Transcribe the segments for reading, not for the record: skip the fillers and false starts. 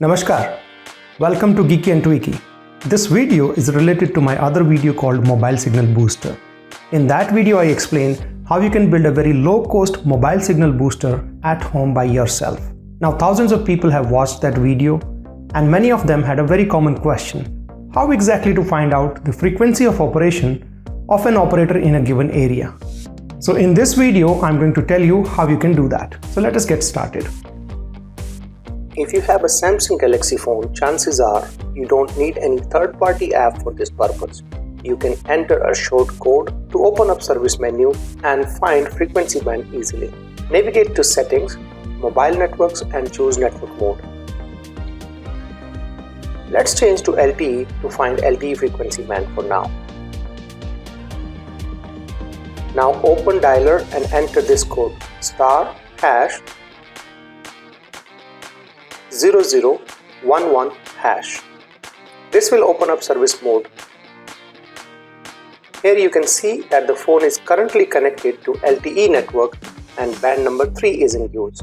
Namaskar. Welcome to Geeky&Tweaky. This video is related to my other video called Mobile Signal Booster. In that video I explain how you can build a very low-cost mobile signal booster at home by yourself. Now thousands of people have watched that video and many of them had a very common question. How exactly to find out the frequency of operation of an operator in a given area? So in this video I'm going to tell you how you can do that. So let us get started. If you have a Samsung Galaxy phone, chances are you don't need any third-party app for this purpose. You can enter a short code to open up service menu and find frequency band easily. Navigate to Settings, Mobile Networks and choose Network Mode. Let's change to LTE to find LTE frequency band for now. Now open dialer and enter this code *# 0011 #. This will open up service mode. Here you can see that the phone is currently connected to LTE network and band number 3 is in use.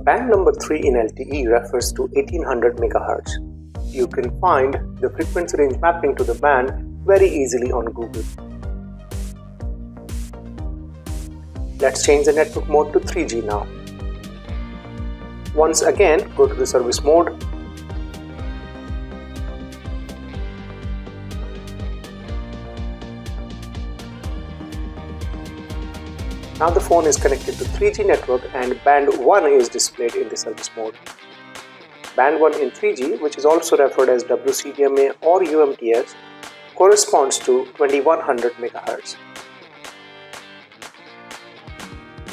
Band number 3 in LTE refers to 1800 MHz. You can find the frequency range mapping to the band very easily on Google. Let's change the network mode to 3G now. Once again, go to the service mode. Now the phone is connected to 3G network and band 1 is displayed in the service mode. Band 1 in 3G, which is also referred as WCDMA or UMTS, corresponds to 2100 MHz.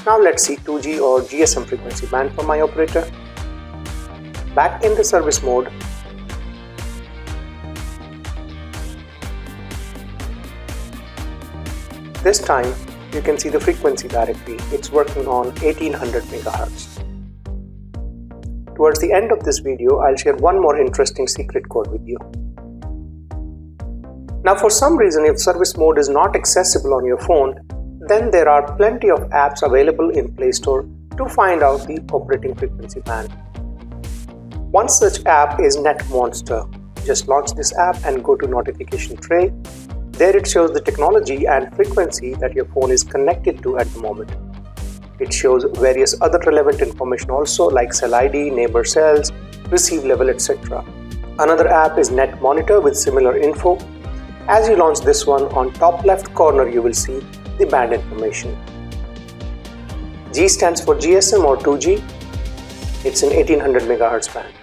Now let's see 2G or GSM frequency band for my operator. Back in the service mode, this time you can see the frequency directly. It's working on 1800 MHz. Towards the end of this video, I'll share one more interesting secret code with you. Now for some reason, if service mode is not accessible on your phone, then there are plenty of apps available in Play Store to find out the operating frequency band. One such app is NetMonster. Just launch this app and go to notification tray. There it shows the technology and frequency that your phone is connected to at the moment. It shows various other relevant information also like cell ID, neighbor cells, receive level, etc. Another app is NetMonitor with similar info. As you launch this one, on top left corner you will see the band information. G stands for GSM or 2G. It's an 1800 MHz band.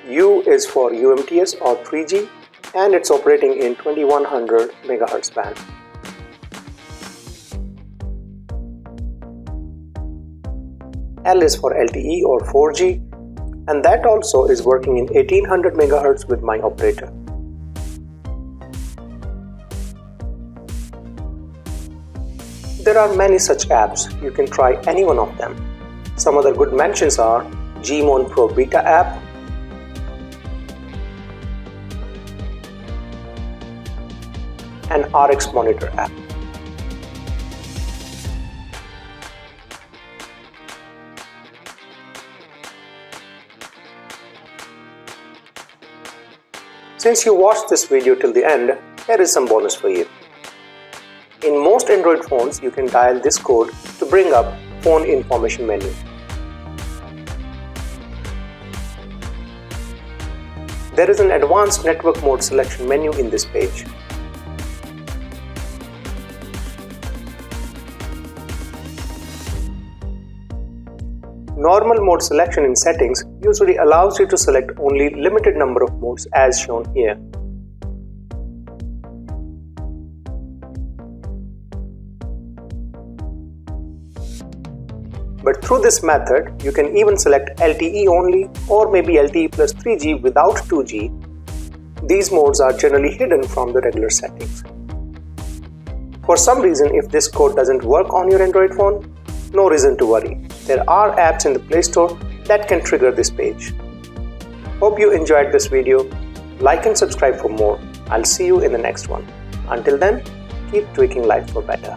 U is for UMTS or 3G and it's operating in 2100 MHz band. L is for LTE or 4G and that also is working in 1800 MHz with my operator. There are many such apps. You can try any one of them. Some other good mentions are Gmon Pro Beta app, and RX Monitor app. Since you watched this video till the end, here is some bonus for you. In most Android phones, you can dial this code to bring up phone information menu. There is an advanced network mode selection menu in this page. Normal mode selection in settings usually allows you to select only limited number of modes as shown here. But through this method, you can even select LTE only or maybe LTE plus 3G without 2G. These modes are generally hidden from the regular settings. For some reason, if this code doesn't work on your Android phone, no reason to worry. There are apps in the Play Store that can trigger this page. Hope you enjoyed this video. Like and subscribe for more. I'll see you in the next one. Until then, keep tweaking life for better.